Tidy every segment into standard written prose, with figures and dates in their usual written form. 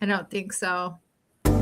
I don't think so. No.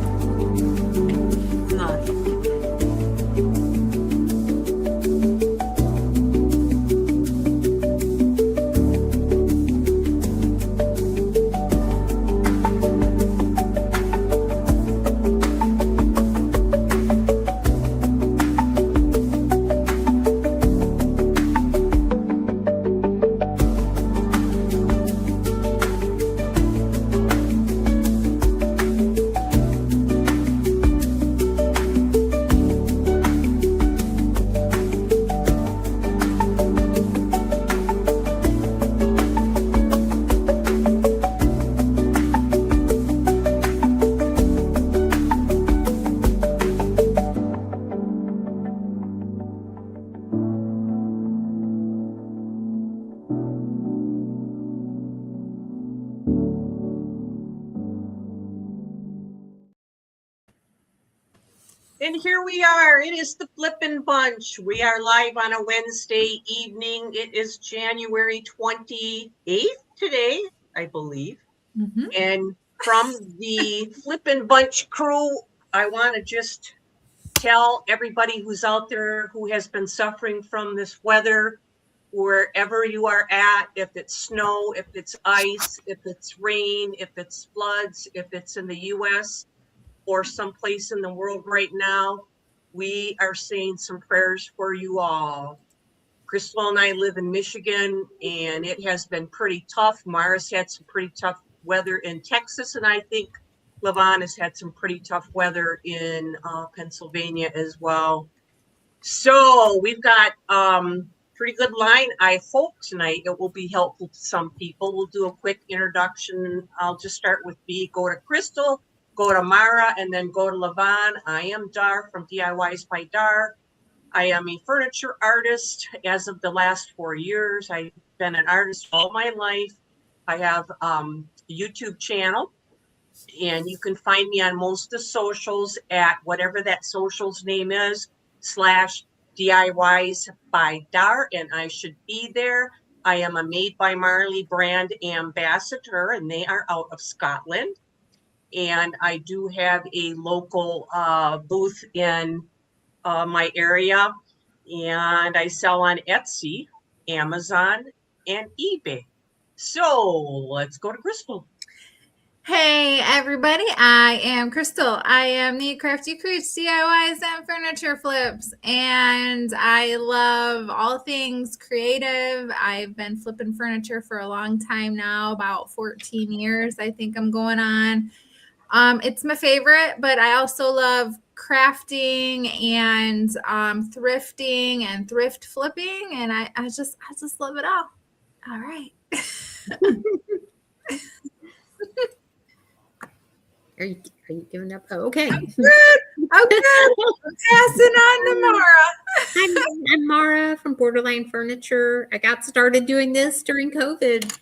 And here we are. It is the Flippin Bunch. We are live on a Wednesday evening. It is January 28th today, I believe. Mhm. And from the Flippin Bunch crew, I want to just tell everybody who's out there who has been suffering from this weather, wherever you are at, if it's snow, if it's ice, if it's rain, if it's floods, if it's in the U.S., or someplace in the world right now, we are saying some prayers for you all. Krystal and I live in Michigan, and it has been pretty tough. Marah's had some pretty tough weather in Texas, and I think Lavonne has had some pretty tough weather in Pennsylvania as well. So we've got pretty good line. I hope tonight it will be helpful to some people. We'll do a quick introduction. I'll just start with B, go to Krystal, go to Marah, and then go to Lavonne. I am Dar from DIYs by Dar. I am a furniture artist as of the last 4 years. I've been an artist all my life. I have a YouTube channel, and you can find me on most of the socials at whatever that socials name is, /DIYs by Dar, and I should be there. I am a Made by Marley brand ambassador, and they are out of Scotland. And I do have a local booth in my area, and I sell on Etsy, Amazon, and eBay. So let's go to Krystal. Hey everybody, I am Krystal. I am the Crafty Creeps DIYs and Furniture Flips, and I love all things creative. I've been flipping furniture for a long time now, about 14 years I think I'm going on. It's my favorite, but I also love crafting and thrifting and thrift flipping, and I just love it all. All right. Are you giving up? Oh, okay. Okay. Passing on to Marah. I'm Marah from Borderline Furniture. I got started doing this during COVID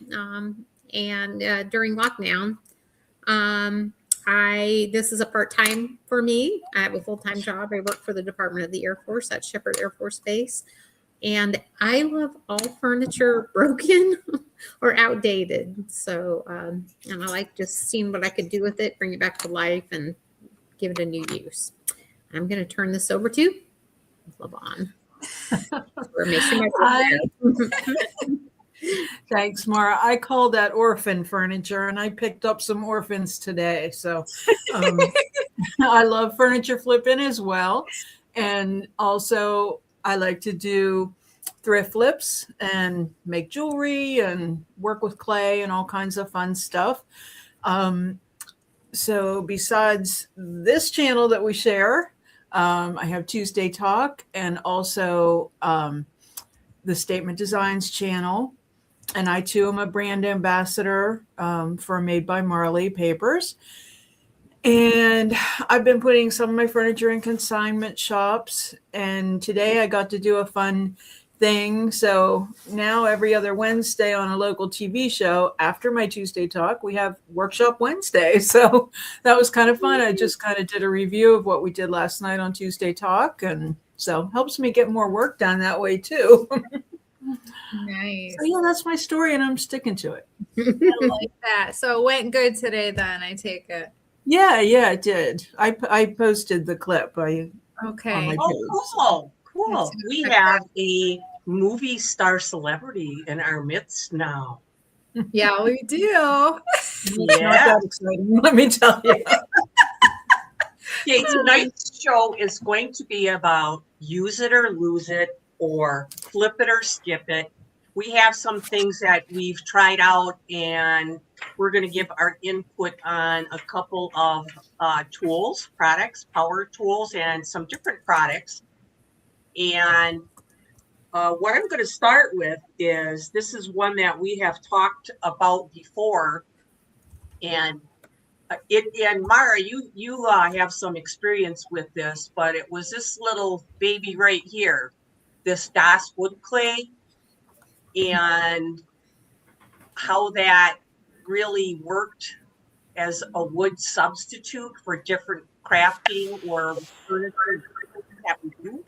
and during lockdown. This is a part-time for me. I have a full-time job. I work for the Department of the Air Force at Shepherd Air Force Base. And I love all furniture broken or outdated. So, and I like just seeing what I could do with it, bring it back to life, and give it a new use. I'm going to turn this over to Lavonne. Thanks, Marah. I call that orphan furniture, and I picked up some orphans today. So I love furniture flipping as well. And also I like to do thrift flips and make jewelry and work with clay and all kinds of fun stuff. So besides this channel that we share, I have Tuesday Talk and also the Statement Designs channel. And I too am a brand ambassador for Made by Marley papers. And I've been putting some of my furniture in consignment shops. And today I got to do a fun thing. So now every other Wednesday on a local TV show after my Tuesday Talk, we have Workshop Wednesday. So that was kind of fun. I just kind of did a review of what we did last night on Tuesday Talk. And so helps me get more work done that way too. Nice. So yeah, that's my story, and I'm sticking to it. I like that. So it went good today then, I take it. Yeah, it did. I posted the clip. On Okay. my Oh, cool. Let's We check have a movie star celebrity in our midst now. Yeah, we do. It's not that exciting, let me tell you. Okay, tonight's show is going to be about use it or lose it, or flip it or skip it. We have some things that we've tried out, and we're going to give our input on a couple of tools, products, power tools, and some different products. And what I'm going to start with is, this is one that we have talked about before, and Marah, you have some experience with this, but it was this little baby right here, this DOS wood clay, and how that really worked as a wood substitute for different crafting or furniture that we do.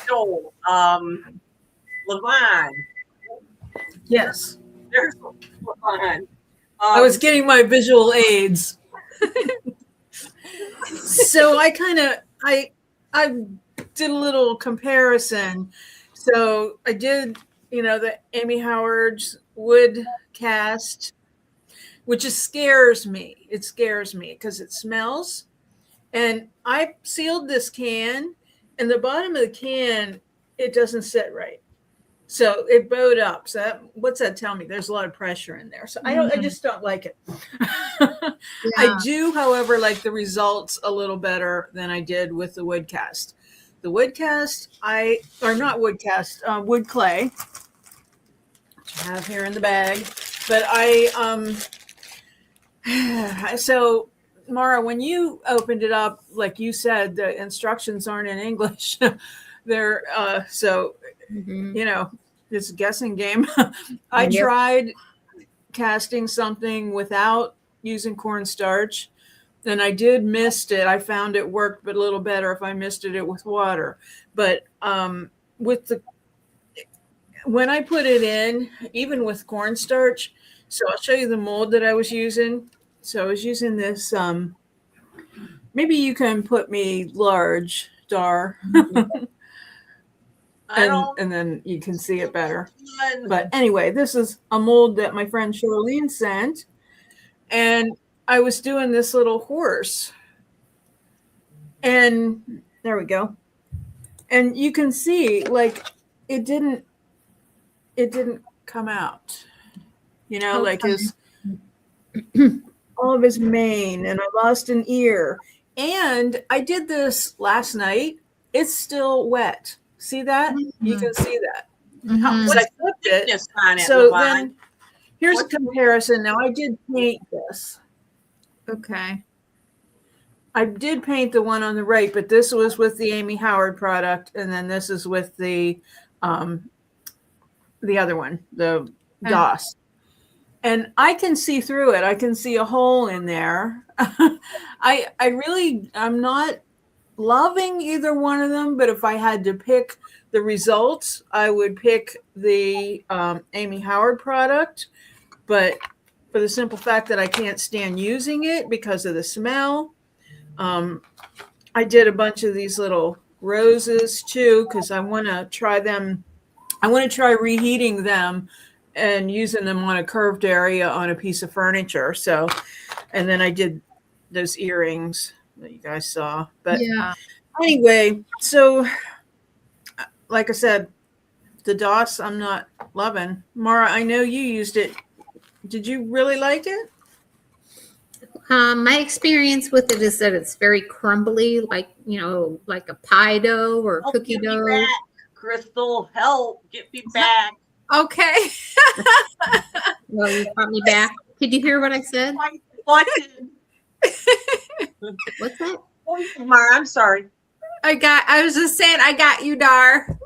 So, Lavonne. Yes. There's Lavonne. I was getting my visual aids. So I did a little comparison. So I did, the Amy Howard's wood cast, which scares me. It scares me because it smells. And I sealed this can, and the bottom of the can, it doesn't sit right. So it bowed up. So what's that tell me? There's a lot of pressure in there. So I just don't like it. I do, however, like the results a little better than I did with the wood cast. The wood cast, wood clay, which I have here in the bag. But so Marah, when you opened it up, like you said, the instructions aren't in English. They're it's a guessing game. I tried casting something without using cornstarch, and I did mist it. I found it worked but a little better if I misted it with water. But when I put it in, even with cornstarch, so I'll show you the mold that I was using. So I was using this. Maybe you can put me large, Dar. And then you can see it better. But anyway, this is a mold that my friend Charlene sent. And I was doing this little horse. And there we go. And you can see, like, it didn't come out. Like all of his mane, and I lost an ear. And I did this last night. It's still wet. See that? Mm-hmm. You can see that. Mm-hmm. But I flipped it. So then here's a comparison. Now I did paint this. Okay. I did paint the one on the right, but this was with the Amy Howard product, and then this is with the other one, the DOS. And I can see through it. I can see a hole in there. I'm not loving either one of them, but if I had to pick the results, I would pick the Amy Howard product. But for the simple fact that I can't stand using it because of the smell, I did a bunch of these little roses too, because I want to try them. I want to try reheating them and using them on a curved area on a piece of furniture. So, and then I did those earrings that you guys saw. But anyway, so like I said, the DOS I'm not loving. Marah, I know you used it. Did you really like it? My experience with it is that it's very crumbly, like a pie dough or cookie dough. Back. Krystal, help, get me back. Okay. Well, you brought me back. Did you hear what I said? What's that? Marah, I'm sorry. I was just saying, I got you, Dar.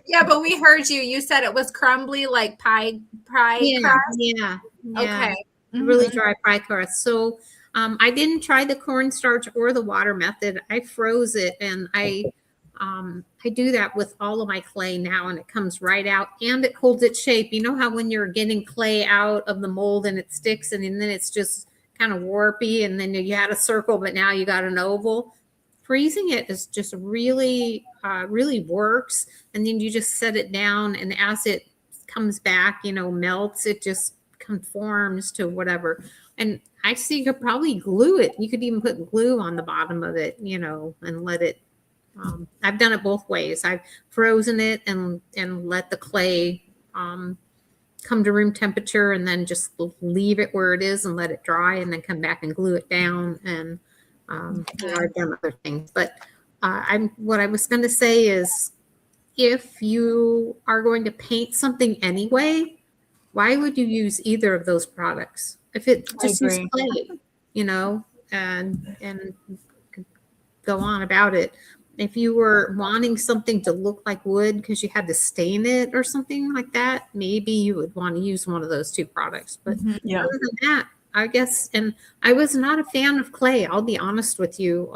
Yeah, but we heard you. You said it was crumbly, like pie crust. Yeah. Okay. Really dry pie crust. So I didn't try the cornstarch or the water method. I froze it, and I I do that with all of my clay now, and it comes right out and it holds its shape. You know how when you're getting clay out of the mold and it sticks and then it's just kind of warpy and then you had a circle, but now you got an oval? Freezing it is just really, really works. And then you just set it down, and as it comes back, melts, it just conforms to whatever. And I see you could probably glue it. You could even put glue on the bottom of it, and let it. I've done it both ways. I've frozen it and let the clay come to room temperature, and then just leave it where it is and let it dry, and then come back and glue it down. And I've done other things. But what I was going to say is, if you are going to paint something anyway, why would you use either of those products? If it just use clay, and go on about it. If you were wanting something to look like wood because you had to stain it or something like that, maybe you would want to use one of those two products. But other than that, I guess, and I was not a fan of clay. I'll be honest with you.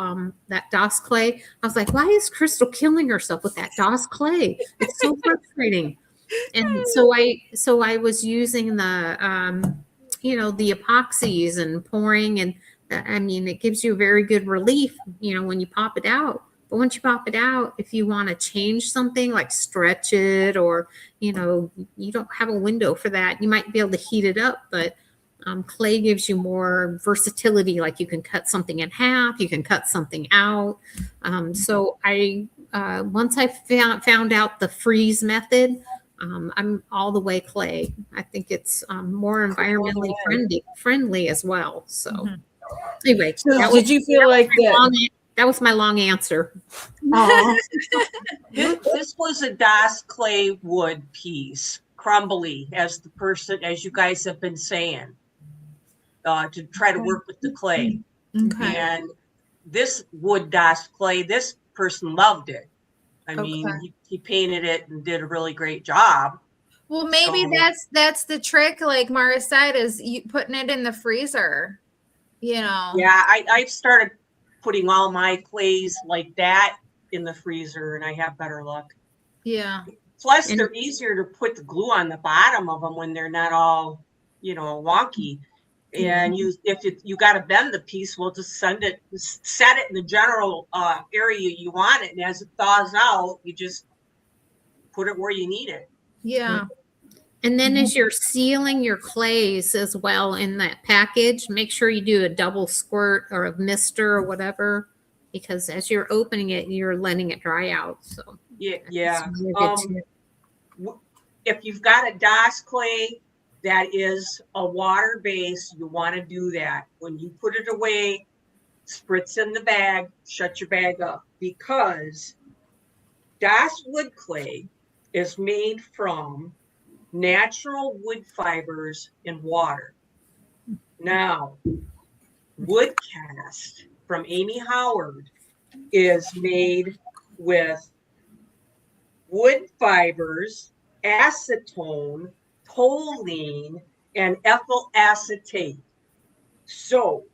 That DOS clay, I was like, why is Krystal killing herself with that DOS clay? It's so frustrating. And so I was using the, the epoxies and pouring, and it gives you a very good relief, when you pop it out. But once you pop it out, if you want to change something like stretch it, or, you don't have a window for that, you might be able to heat it up, but clay gives you more versatility. Like you can cut something in half, you can cut something out. So I, once I found out the freeze method, I'm all the way clay. I think it's more environmentally friendly as well. So anyway, did you feel like that? That was my long answer. This was a DOS clay wood piece, crumbly, as you guys have been saying, to try to work with the clay. Okay. And this wood DOS clay, this person loved it. I mean, he painted it and did a really great job. Well, maybe that's the trick, like Marah said, is you putting it in the freezer, Yeah, I've started putting all my clays like that in the freezer, and I have better luck. Yeah. Plus, they're easier to put the glue on the bottom of them when they're not all, wonky. And if you got to bend the piece, we'll just set it in the general area you want it, and as it thaws out, you just put it where you need it. Yeah. And then as you're sealing your clays as well in that package, make sure you do a double squirt or a mister or whatever, because as you're opening it, you're letting it dry out. So yeah. If you've got a DOS clay that is a water base, you want to do that. When you put it away, spritz in the bag, shut your bag up, because DOS wood clay is made from natural wood fibers in water. Now, wood cast from Amy Howard is made with wood fibers, acetone, toluene, and ethyl acetate. So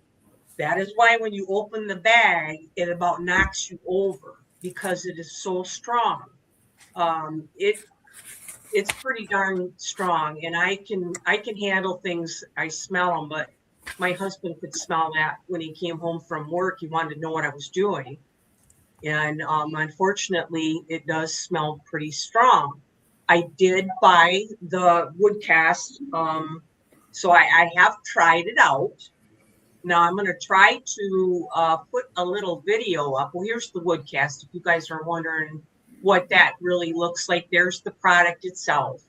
that is why when you open the bag, it about knocks you over, because it is so strong. It's pretty darn strong, and I can handle things. I smell them, but my husband could smell that when he came home from work. He wanted to know what I was doing, and unfortunately, it does smell pretty strong. I did buy the wood cast, so I have tried it out. Now I'm going to try to put a little video up. Well, here's the wood cast. If you guys are wondering what that really looks like, there's the product itself,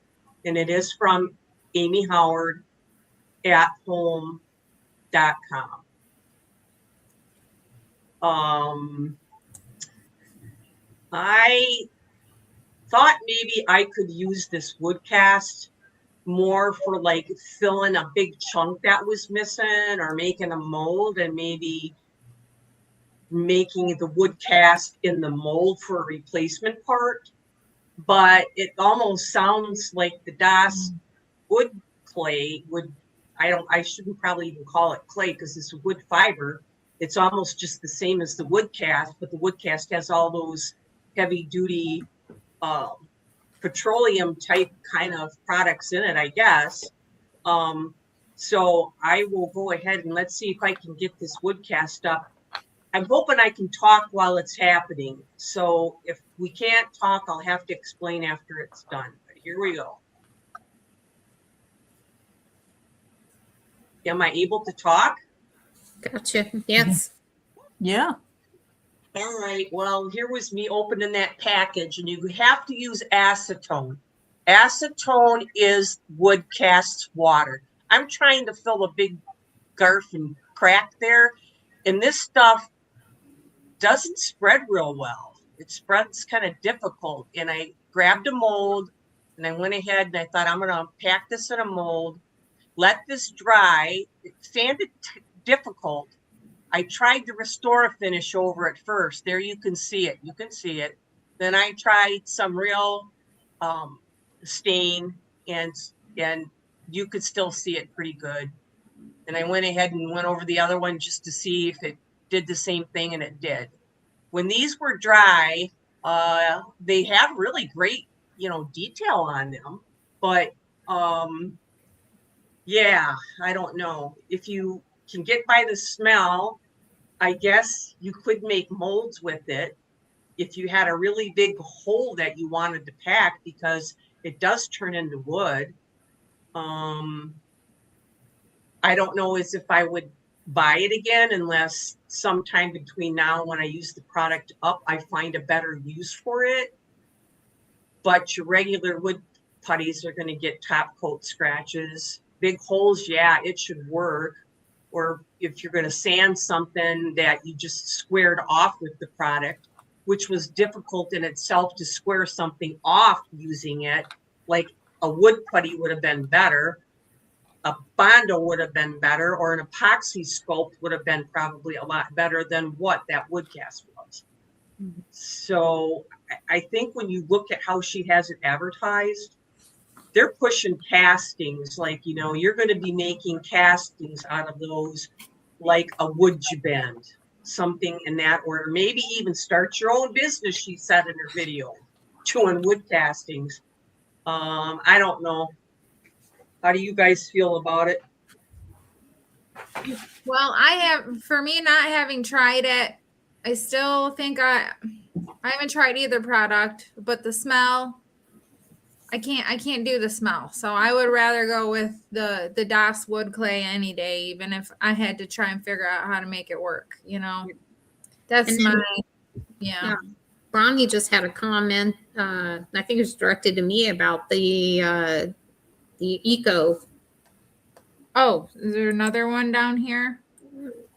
and it is from Amy Howard at home.com. I thought maybe I could use this wood cast more for like filling a big chunk that was missing, or making a mold, and maybe making the wood cast in the mold for a replacement part. But it almost sounds like the DOS wood clay would, I shouldn't probably even call it clay, because it's a wood fiber. It's almost just the same as the wood cast, but the wood cast has all those heavy duty petroleum type kind of products in it, I guess. So I will go ahead and let's see if I can get this wood cast up. I'm hoping I can talk while it's happening. So if we can't talk, I'll have to explain after it's done. But here we go. Am I able to talk? Gotcha. Yes. Yeah. All right. Well, here was me opening that package, and you have to use acetone. Acetone is wood cast water. I'm trying to fill a big garf and crack there, and this stuff doesn't spread real well. It spreads kind of difficult. And I grabbed a mold, and I went ahead and I thought, I'm going to pack this in a mold, let this dry. It sanded difficult. I tried to restore a finish over it first. There you can see it. You can see it. Then I tried some real stain, and you could still see it pretty good. And I went ahead and went over the other one just to see if it did the same thing, and it did. When these were dry, they have really great, detail on them. But yeah, I don't know. If you can get by the smell, I guess you could make molds with it if you had a really big hole that you wanted to pack, because it does turn into wood. I don't know as if I would buy it again unless sometime between now and when I use the product up, I find a better use for it. But your regular wood putties are going to get top coat scratches. Big holes, yeah, it should work. Or if you're going to sand something that you just squared off with the product, which was difficult in itself to square something off using it, like a wood putty would have been better, a Bondo would have been better, or an epoxy sculpt would have been probably a lot better than what that wood cast was. Mm-hmm. So I think when you look at how she has it advertised, they're pushing castings, like, you're going to be making castings out of those, like a wood bend, something in that order. Maybe even start your own business, she said in her video, doing wood castings. I don't know. How do you guys feel about it? Well, for me, not having tried it, I still think I haven't tried either product, but the smell, I can't do the smell. So I would rather go with the DOS wood clay any day, even if I had to try and figure out how to make it work, That's yeah. Ronnie just had a comment, I think it was directed to me, about the eco. Oh, is there another one down here?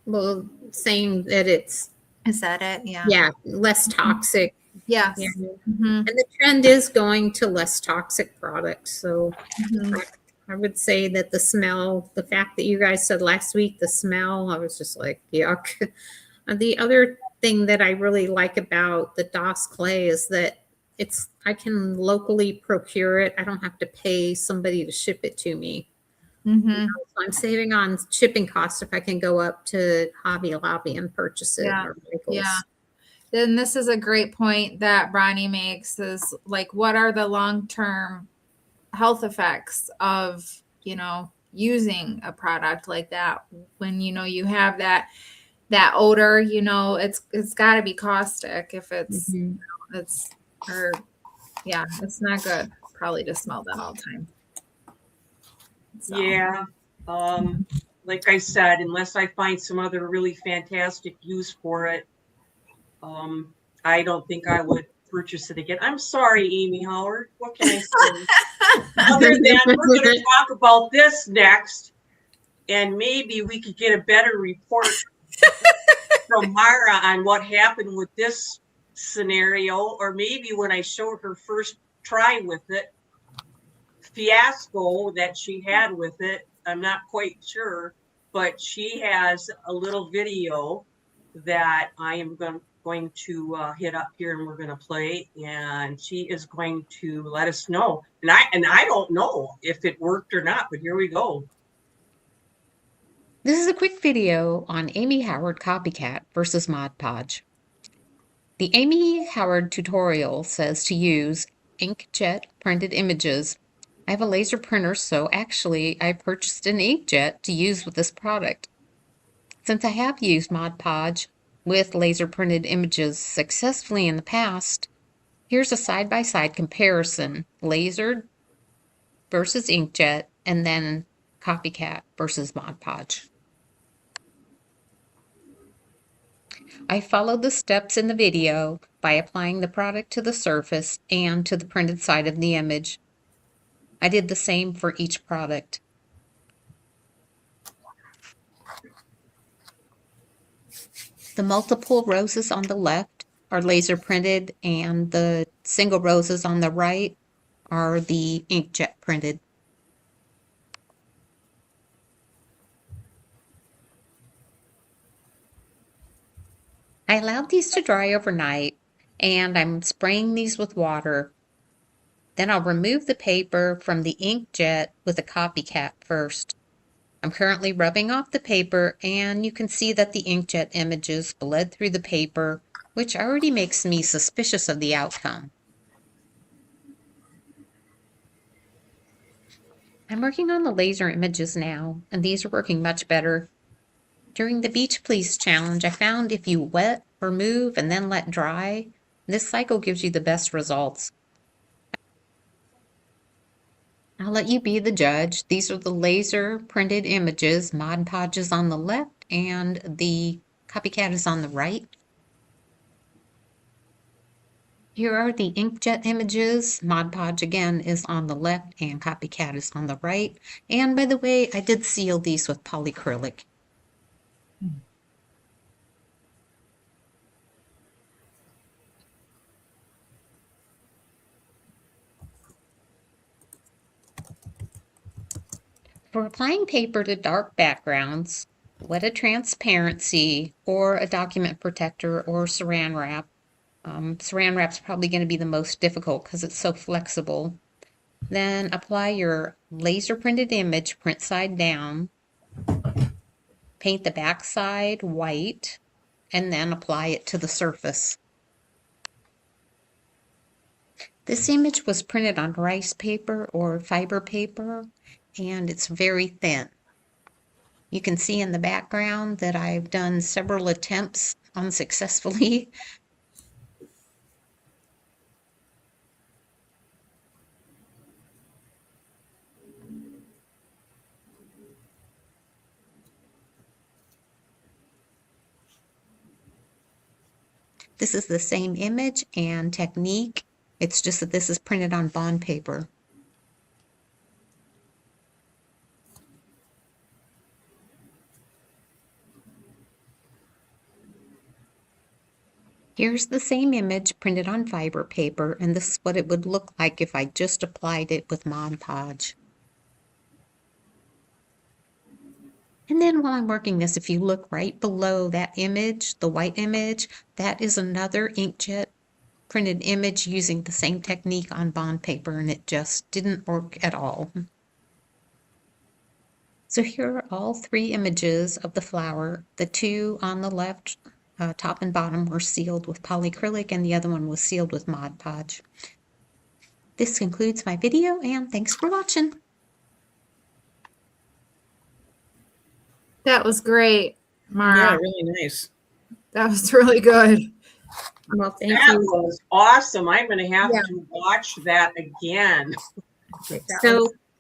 Well, saying that it's... Is that it? Yeah. Yeah, less toxic. Yes. Yeah. Mm-hmm. And the trend is going to less toxic products. So I would say that the smell, the fact that you guys said last week, the smell, I was just like, yuck. The other thing that I really like about the DOS clay is that I can locally procure it. I don't have to pay somebody to ship it to me. So I'm saving on shipping costs if I can go up to Hobby Lobby and purchase it. Yeah. Yeah. Then this is a great point that Bronnie makes, is like, what are the long-term health effects of, using a product like that when, you have that odor, it's gotta be caustic if it's, it's not good probably to smell that all the time. So. Yeah. Like I said, unless I find some other really fantastic use for it, I don't think I would purchase it again. I'm sorry, Amy Howard. What can I say? Other than we're going to talk about this next, and maybe we could get a better report from Marah on what happened with this scenario, or maybe when I showed her first try with it, fiasco that she had with it. I'm not quite sure, but she has a little video that I am going to hit up here, and we're going to play, and she is going to let us know. And I don't know if it worked or not, but here we go. This is a quick video on Amy Howard Copycat versus Mod Podge. The Amy Howard tutorial says to use inkjet printed images. I have a laser printer, so actually I purchased an inkjet to use with this product. Since I have used Mod Podge with laser printed images successfully in the past, here's a side-by-side comparison, laser versus inkjet, and then copycat versus Mod Podge. I followed the steps in the video by applying the product to the surface and to the printed side of the image. I did the same for each product. The multiple roses on the left are laser printed, and the single roses on the right are the inkjet printed. I allowed these to dry overnight, and I'm spraying these with water. Then I'll remove the paper from the inkjet with a copycat first. I'm currently rubbing off the paper, and you can see that the inkjet images bled through the paper, which already makes me suspicious of the outcome. I'm working on the laser images now, and these are working much better. During the Beach Please challenge, I found if you wet, remove, and then let dry, this cycle gives you the best results. I'll let you be the judge. These are the laser printed images. Mod Podge is on the left and the copycat is on the right. Here are the inkjet images. Mod Podge again is on the left and copycat is on the right. And by the way, I did seal these with polyacrylic. For applying paper to dark backgrounds, wet a transparency or a document protector or saran wrap. Saran wrap's probably going to be the most difficult because it's so flexible. Then apply your laser printed image print side down. Paint the back side white and then apply it to the surface. This image was printed on rice paper or fiber paper, and it's very thin. You can see in the background that I've done several attempts unsuccessfully. This is the same image and technique. It's just that this is printed on bond paper. Here's the same image printed on fiber paper, and this is what it would look like if I just applied it with Mod Podge. And then while I'm working this, if you look right below that image, the white image, that is another inkjet printed image using the same technique on bond paper, and it just didn't work at all. So here are all three images of the flower. The two on the left, top and bottom, were sealed with polyacrylic, and the other one was sealed with Mod Podge. This concludes my video, and thanks for watching. That was great, Marah. Yeah, really nice. That was really good. Well, thank That you. was awesome. I'm going to have Yeah. to watch that again.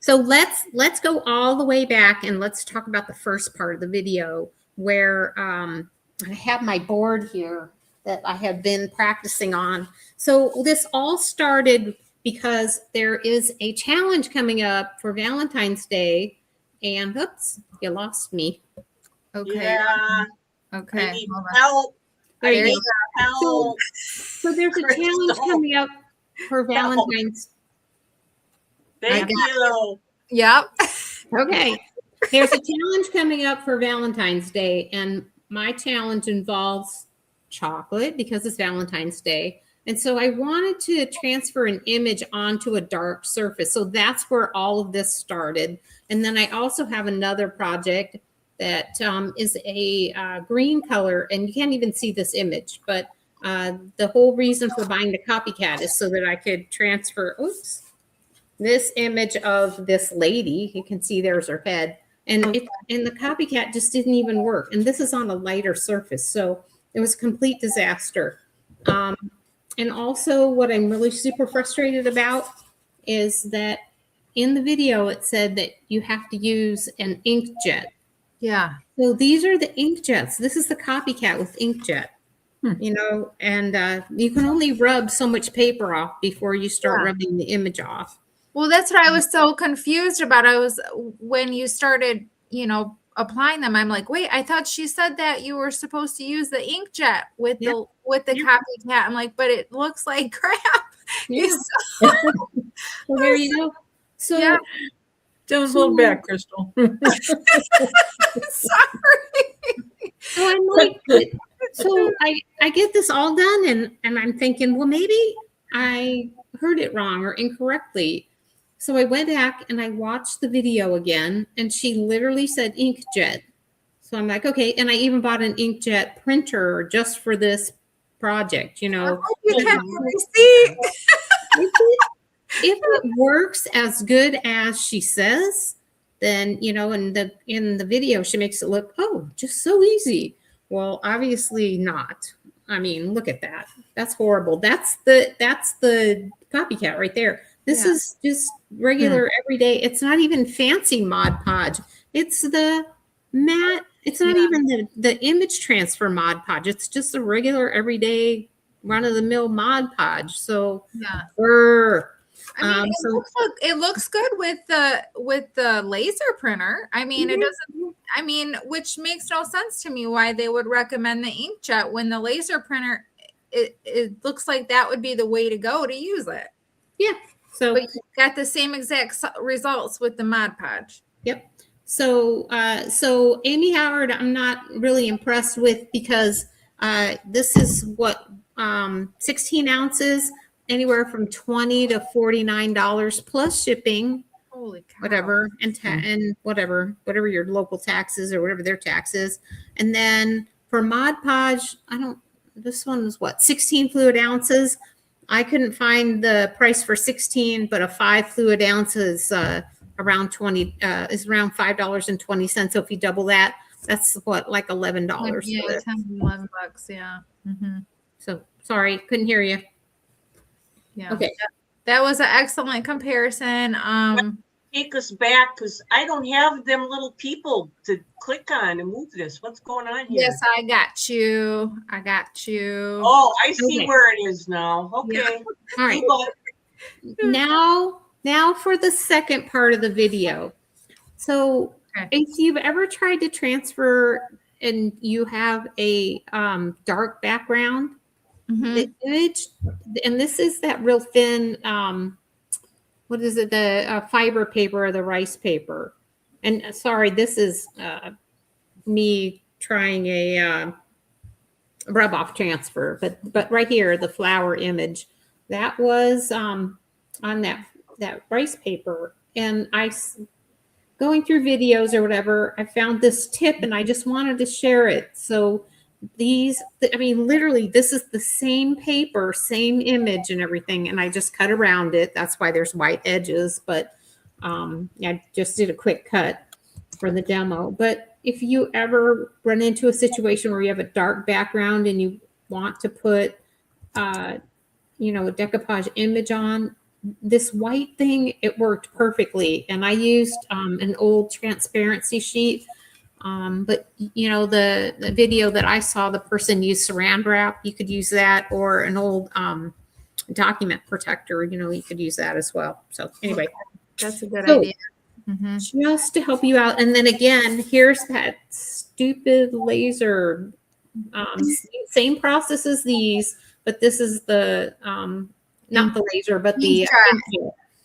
So let's go all the way back and let's talk about the first part of the video where I have my board here that I have been practicing on. So this all started because there is a challenge coming up for Valentine's Day, and oops, you lost me. Okay. Yeah. I Okay. need Hold on. help. I There you need help. So there's a challenge Krystal. coming up for Valentine's. Thank you. Yep. Okay. There's a challenge coming up for Valentine's Day, and my challenge involves chocolate because it's Valentine's Day. And so I wanted to transfer an image onto a dark surface. So that's where all of this started. And then I also have another project that is a green color, and you can't even see this image, but The whole reason for buying the copycat is so that I could transfer, this image of this lady. You can see there's her head. And and the copycat just didn't even work. And this is on a lighter surface. So it was a complete disaster. And also what I'm really super frustrated about is that in the video, it said that you have to use an inkjet. Yeah. So these are the inkjets. This is the copycat with inkjet. You know, and you can only rub so much paper off before you start rubbing the image off. Well, that's what I was so confused about. When you started, applying them, I'm like, wait, I thought she said that you were supposed to use the inkjet with the copycat. I'm like, but it looks like crap. Yeah. Well, there you go. So don't hold back, Krystal. Sorry. So I'm like, so I get this all done, and I'm thinking, well, maybe I heard it wrong or incorrectly. So I went back and I watched the video again, and she literally said inkjet. So I'm like, okay. And I even bought an inkjet printer just for this project, You can't really see. If it works as good as she says, then, in the video, she makes it look, just so easy. Well, obviously not. I mean, look at that. That's horrible. That's the copycat right there. This is just regular everyday. It's not even fancy Mod Podge. It's the matte. It's not even the image transfer Mod Podge. It's just a regular everyday run of the mill Mod Podge. So I mean, it looks good with the laser printer. I mean, it doesn't. I mean, which makes no sense to me why they would recommend the inkjet when the laser printer. It looks like that would be the way to go to use it. Yeah. So but you got the same exact results with the Mod Podge. Yep. So Amy Howard, I'm not really impressed with because this is what 16 ounces. Anywhere from $20 to $49 plus shipping. Holy cow. Whatever, and whatever your local taxes or whatever their tax is. And then for Mod Podge, this one was 16 fluid ounces. I couldn't find the price for 16, but a 5 fluid ounce is around $5.20. So if you double that, that's like $11. Yeah, $11. Yeah. Mm-hmm. So sorry, couldn't hear you. Yeah. Okay. That was an excellent comparison. Take us back because I don't have them little people to click on and move this. What's going on here? Yes, I got you. Oh, I see where it is now. Okay. Yeah. All right. Now for the second part of the video. So if you've ever tried to transfer and you have a dark background, the image, and this is that real thin, what is it? The fiber paper or the rice paper. And sorry, this is me trying a rub off transfer, but right here, the flower image that was on that rice paper. And going through videos or whatever, I found this tip and I just wanted to share it. So literally, this is the same paper, same image and everything. And I just cut around it. That's why there's white edges. But I just did a quick cut for the demo. But if you ever run into a situation where you have a dark background and you want to put, a decoupage image on, this white thing, it worked perfectly. And I used an old transparency sheet. But the video that I saw, the person used saran wrap. You could use that, or an old document protector. You could use that as well. So anyway, that's a good idea. Just to help you out. And then again, here's that stupid laser. Same process as these, but this is the not the laser, but the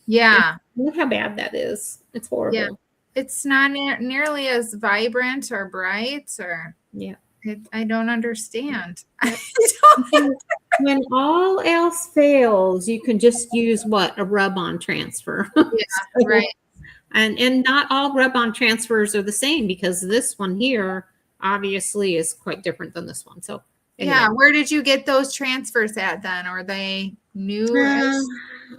yeah. Look how bad that is. It's horrible. Yeah. It's not nearly as vibrant or bright, or I don't understand. When all else fails, you can just use a rub-on transfer. Yeah, right. And not all rub-on transfers are the same, because this one here obviously is quite different than this one. So Yeah. Where did you get those transfers at then? Are they new?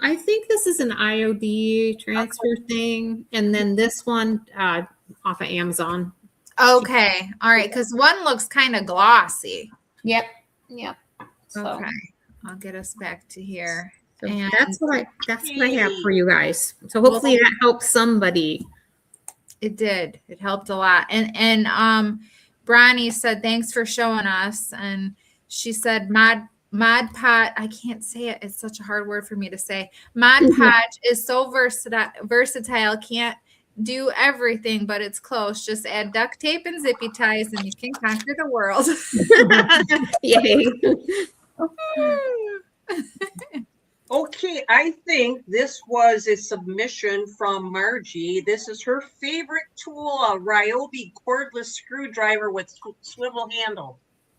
I think this is an IOD transfer thing, and then this one off of Amazon. Okay. All right. Because one looks kind of glossy. Yep. So, Okay. I'll get us back to here. so And that's what I have for you guys. So hopefully that helps somebody. it did. It helped a lot. And Bronny said, thanks for showing us. And she said, Mod Podge, I can't say it. It's such a hard word for me to say. Mod Podge is so versatile. Can't do everything, but it's close. Just add duct tape and zippy ties and you can conquer the world. Yay. Okay, I think this was a submission from Margie. This is her favorite tool, a Ryobi cordless screwdriver with swivel handle.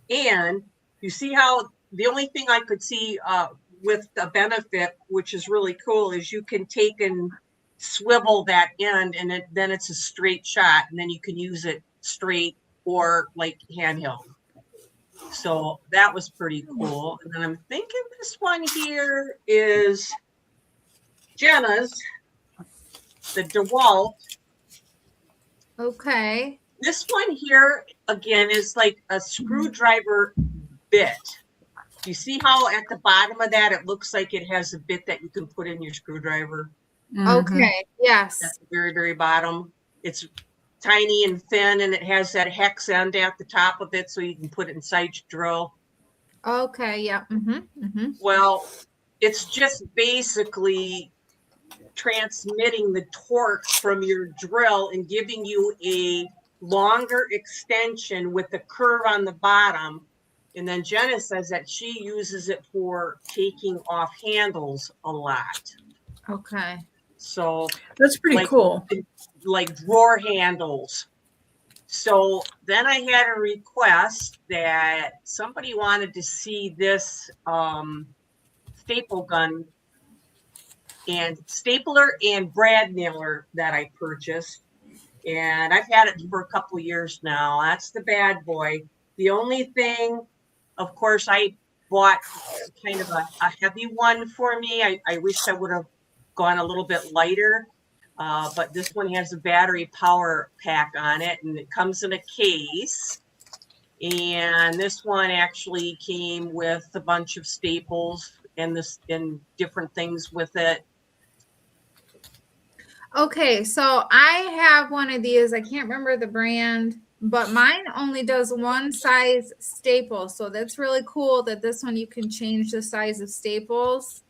And you see how the only thing I could see with the benefit, which is really cool, is you can take and swivel that end and then it's a straight shot and then you can use it straight or like handheld. So that was pretty cool. And then I'm thinking this one here is Jenna's, the DeWalt. Okay. This one here, again, is like a screwdriver bit. You see how at the bottom of that, it looks like it has a bit that you can put in your screwdriver? Okay. Yes. At the very, very bottom. It's tiny and thin, and it has that hex end at the top of it, so you can put it inside your drill. Okay. Yeah. Well, it's just basically transmitting the torque from your drill and giving you a longer extension with the curve on the bottom. And then Jenna says that she uses it for taking off handles a lot. Okay. So That's pretty cool. Like drawer handles. So then I had a request that somebody wanted to see this staple gun and stapler and brad nailer that I purchased. And I've had it for a couple of years now. That's the bad boy. The only thing, of course, I bought kind of a heavy one for me. I wish I would have gone a little bit lighter, but this one has a battery power pack on it, and it comes in a case. And this one actually came with a bunch of staples and different things with it. Okay, so I have one of these. I can't remember the brand, but mine only does one size staple. So that's really cool that this one you can change the size of staples.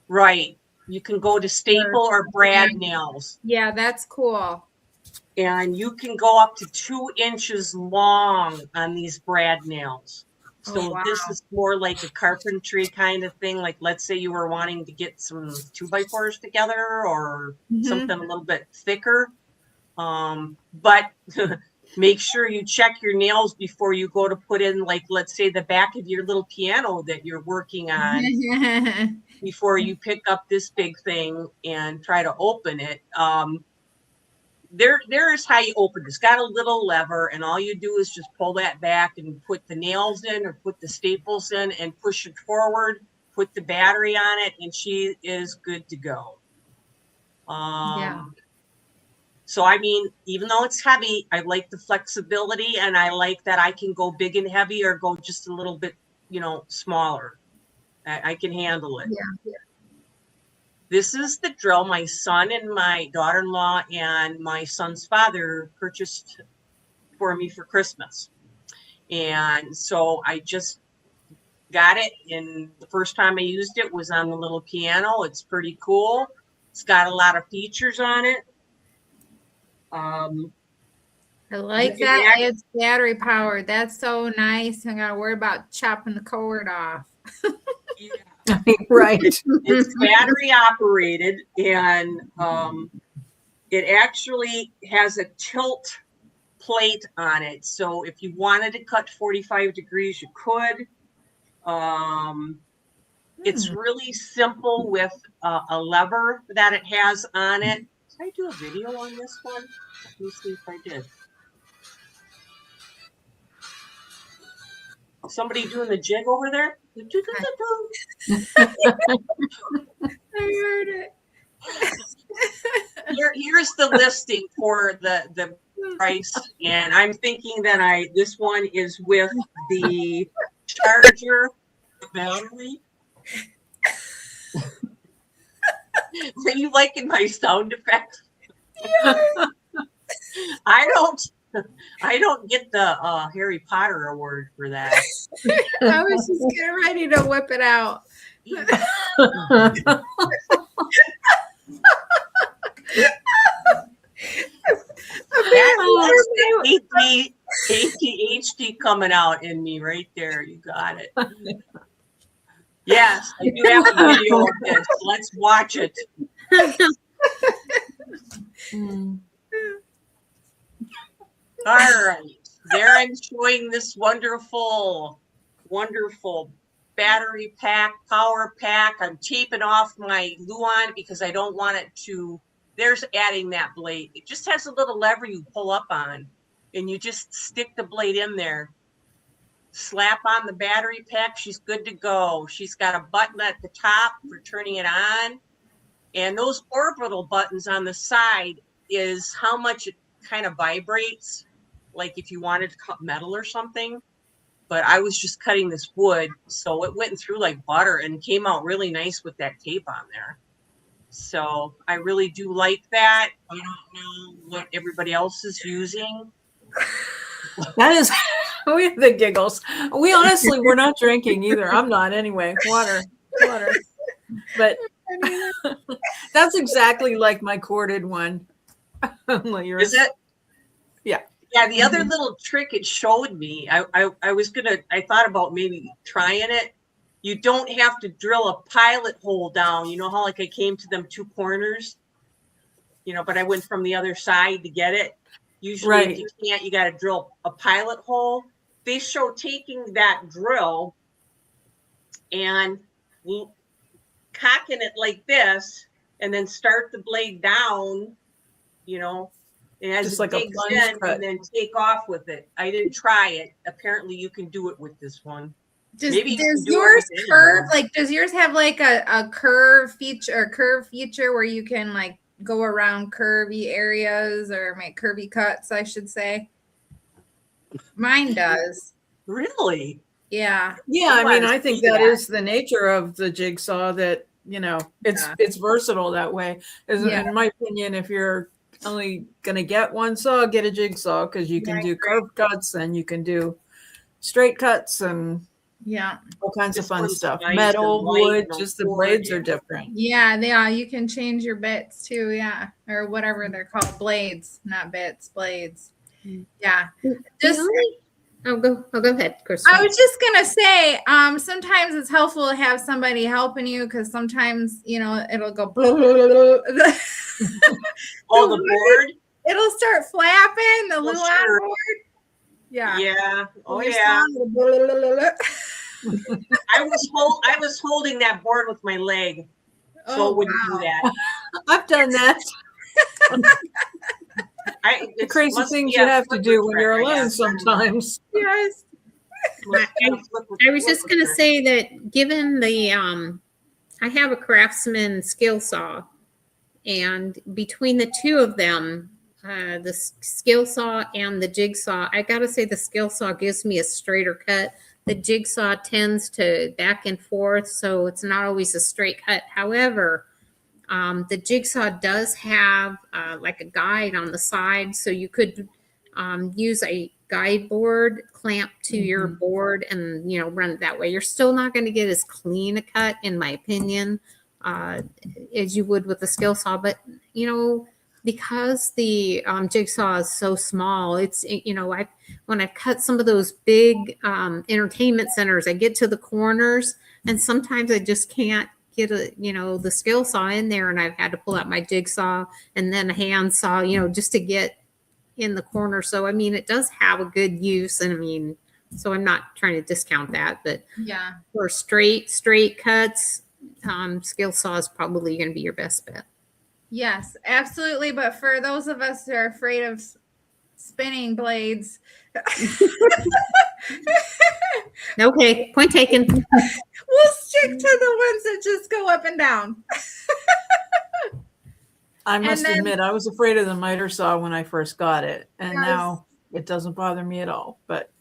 Right. You can go to staple or brad nails. Yeah, that's cool. And you can go up to 2 inches long on these brad nails. So this is more like a carpentry kind of thing. Like, let's say you were wanting to get some 2x4s together or something a little bit thicker. But make sure you check your nails before you go to put in, like, let's say the back of your little piano that you're working on before you pick up this big thing and try to open it. There's how you open it. It's got a little lever, and all you do is just pull that back and put the nails in or put the staples in and push it forward, put the battery on it, and she is good to go. So, I mean, even though it's heavy, I like the flexibility, and I like that I can go big and heavy or go just a little bit, smaller. I can handle it. Yeah. This is the drill my son and my daughter-in-law and my son's father purchased for me for Christmas. And so I just got it, and the first time I used it was on the little piano. It's pretty cool. It's got a lot of features on it. I like that it's battery powered. That's so nice. I gotta worry about chopping the cord off. Yeah. Right. It's battery operated, and it actually has a tilt plate on it. So if you wanted to cut 45 degrees, you could. It's really simple with a lever that it has on it. Did I do a video on this one? Let me see if I did. Somebody doing the jig over there? I heard it. Here's the listing for the price, and I'm thinking that this one is with the charger, the battery. Are you liking my sound effects? I don't get the Harry Potter award for that. I was just getting ready to whip it out. That's ADHD coming out in me right there. You got it. Yes, I do have a video of this. Let's watch it. All right. There I'm showing this wonderful, wonderful battery pack, power pack. I'm taping off my Lavonne because I don't want it to, there's adding that blade. It just has a little lever you pull up on, and you just stick the blade in there. Slap on the battery pack. She's good to go. She's got a button at the top for turning it on. And those orbital buttons on the side is how much it kind of vibrates, like if you wanted to cut metal or something. But I was just cutting this wood, so it went through like butter and came out really nice with that tape on there. So I really do like that. I don't know what everybody else is using. That is, we have the giggles. We honestly, we're not drinking either. I'm not anyway. Water. But that's exactly like my corded one. Is it? Yeah. Yeah, the other little trick it showed me, I thought about maybe trying it. You don't have to drill a pilot hole down. You know how like I came to them two corners, but I went from the other side to get it. Usually right. If you can't, you got to drill a pilot hole. They show taking that drill and cocking it like this and then start the blade down, and as just it like a digs plunge in cut. and then take off with it. I didn't try it. Apparently you can do it with this one. Does Maybe yours curve? Like, does yours have like a curve feature where you can like go around curvy areas or make curvy cuts, I should say? Mine does. Really? Yeah. Yeah, I mean, I think that is the nature of the jigsaw, that it's versatile that way. In my opinion, if you're only gonna get one saw, get a jigsaw, because you can do curved cuts and you can do straight cuts and all kinds of fun stuff. Nice, metal, wood, no just the cord, blades are different. Yeah, you can change your bits too, or whatever they're called, blades, not bits, blades. Yeah. Go ahead, Krystal. I was just gonna say, sometimes it's helpful to have somebody helping you, because sometimes it'll go blah, blah, blah, blah. Oh, the board? It'll start flapping, the Lavonne board. Yeah. Yeah. Oh yeah. I was holding that board with my leg, so it wouldn't do that. I've done that. The crazy things you have to do when you're alone sometimes. Yes. I was just going to say that given the, I have a Craftsman skill saw, and between the two of them, the skill saw and the jigsaw, I got to say the skill saw gives me a straighter cut. The jigsaw tends to back and forth, so it's not always a straight cut. However, the jigsaw does have like a guide on the side, so you could use a guide board clamp to your board and run it that way. You're still not going to get as clean a cut, in my opinion, as you would with the skill saw. But because the jigsaw is so small, it's when I've cut some of those big entertainment centers, I get to the corners and sometimes I just can't get the skill saw in there, and I've had to pull out my jigsaw and then a hand saw, just to get in the corner. So I mean, it does have a good use, and so I'm not trying to discount that, but yeah, for straight cuts, skill saw is probably going to be your best bet. Yes, absolutely. But for those of us who are afraid of spinning blades, Okay, point taken. We'll stick to the ones that just go up and down. I must then- admit, I was afraid of the miter saw when I first got it, and Yes. now it doesn't bother me at all. But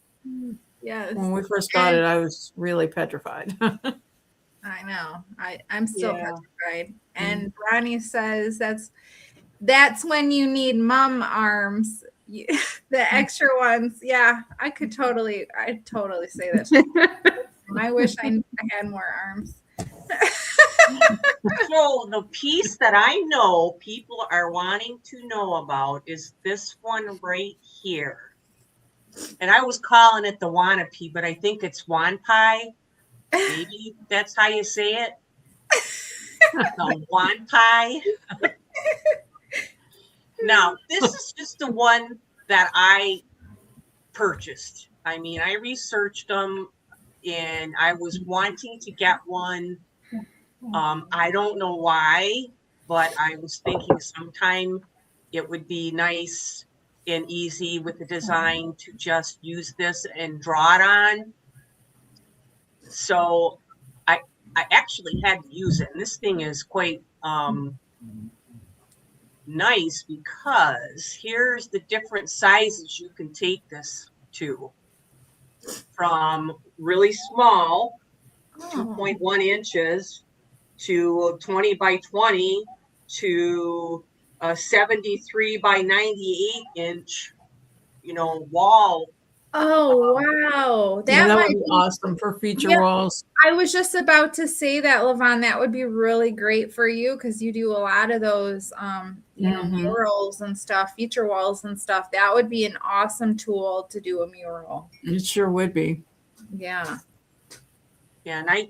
Yes. when we first got it, I was really petrified. I know. I'm still Yeah. petrified. And Ronnie says that's when you need mom arms. The extra ones. Yeah, I'd totally say that. I wish I had more arms. So the piece that I know people are wanting to know about is this one right here. And I was calling it the wannabe, but I think it's wanpai. Maybe that's how you say it. The wanpai. Now, this is just the one that I purchased. I mean, I researched them and I was wanting to get one. I don't know why, but I was thinking sometime it would be nice and easy with the design to just use this and draw it on. So I actually had to use it. And this thing is quite nice because here's the different sizes you can take this to. From really small, 2.1 inches, to 20 by 20, to a 73 by 98 inch, wall. Oh wow. That might would be awesome for feature Yeah. walls. I was just about to say that, Lavonne, that would be really great for you because you do a lot of those murals and stuff, feature walls and stuff. That would be an awesome tool to do a mural. It sure would be. Yeah. Yeah, and I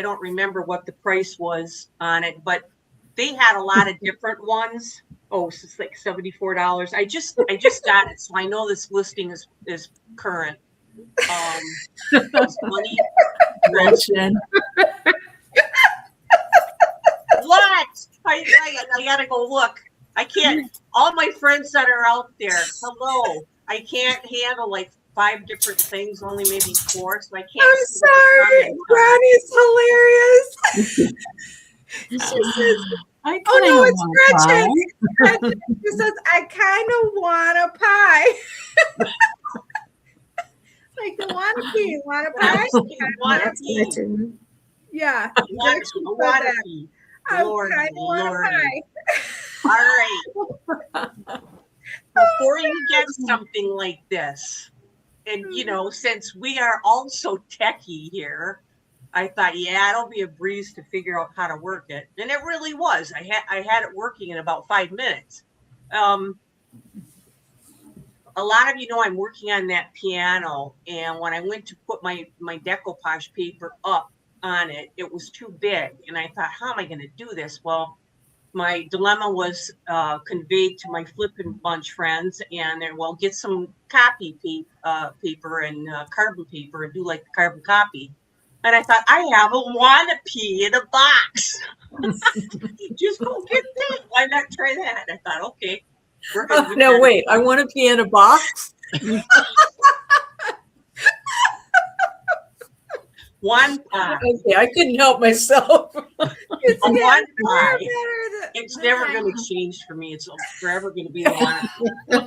don't remember what the price was on it, but they had a lot of different ones. Oh, so it's like $74. I just got it, so I know this listing is current. Money. Gretchen. What? I gotta go look. I can't. All my friends that are out there, hello. I can't handle like 5 different things, only maybe 4, so I can't. I'm sorry. Ronnie's hilarious. She says, I oh no, kinda it's want Gretchen. pie. Gretchen. She says, I kind of want a pie. Like the wannabe, want a pie? That's Gretchen. Yeah. I I kind of want a pie. All right. Before you get something like this, and since we are all so techie here, I thought, yeah, it'll be a breeze to figure out how to work it, and it really was. I had it working in about 5 minutes. A lot of you know I'm working on that piano, and when I went to put my decoupage paper up on it, it was too big, and I thought, how am I going to do this? Well, my dilemma was conveyed to my Flippin Bunch friends, and they're, well, get some copy paper and carbon paper and do like the carbon copy. And I thought, I have a wannabe in a box. Just go get that. Why not try that? I thought, okay. No, wait. I want to be in a box. One pie. Okay, I couldn't help myself. It's A one pie. better. It's never going to change for me. It's forever going to be the one.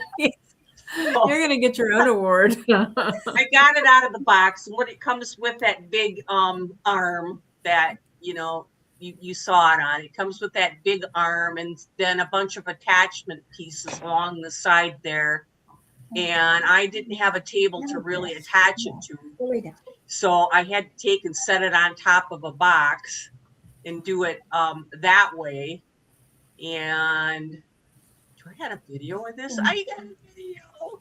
You're going to get your own award. I got it out of the box, and what it comes with that big arm that you saw it on. It comes with that big arm, and then a bunch of attachment pieces along the side there. And I didn't have a table to really attach it to, so I had to take and set it on top of a box and do it that way. And do I have a video of this? I got a video. Oh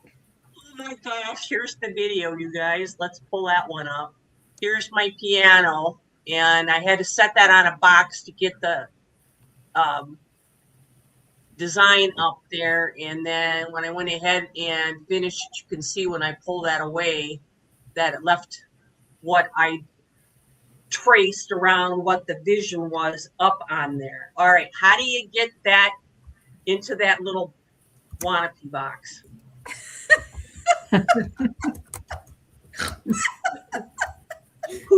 my gosh, here's the video, you guys. Let's pull that one up. Here's my piano, and I had to set that on a box to get the design up there. And then when I went ahead and finished, you can see when I pull that away that it left what I traced around what the vision was up on there. All right, how do you get that into that little wannabe box?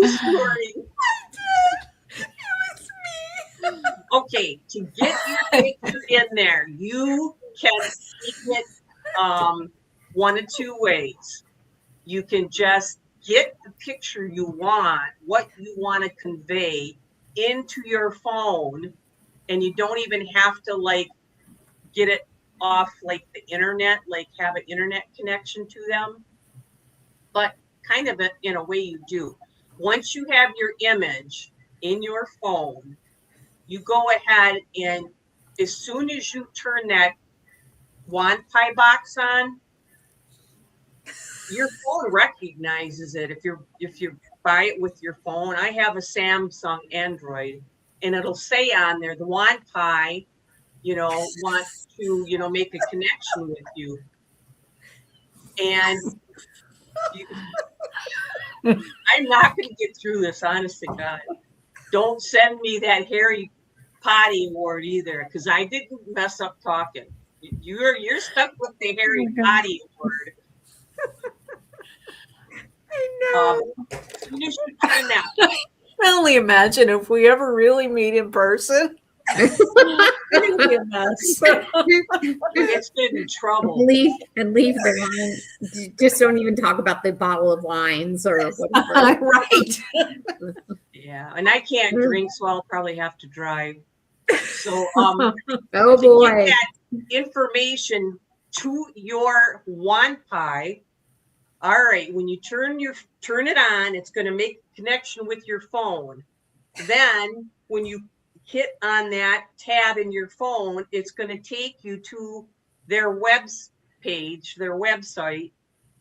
Who's snoring? Okay, to get your picture in there, you can take it one of two ways. You can just get the picture you want, what you want to convey into your phone, and you don't even have to like get it off like the internet, like have an internet connection to them. But kind of in a way you do. Once you have your image in your phone, you go ahead and as soon as you turn that Wi-Fi box on, your phone recognizes it. If you buy it with your phone, I have a Samsung Android, and it'll say on there the Wi-Fi, wants to, make a connection with you. And I'm not going to get through this, honest to God. Don't send me that Harry Potty award either, because I didn't mess up talking. You're stuck with the Harry Potty award. I know. You should turn that. I only imagine if we ever really meet in person. It's gonna be a mess. It's in trouble. leave the wine. Just don't even talk about the bottle of wines or whatever. Right. Yeah, and I can't drink, so I'll probably have to drive. So, Oh to boy. get that information to your Wi-Fi. All right, when you turn it on, it's going to make a connection with your phone. Then when you hit on that tab in your phone, it's going to take you to their page, their website,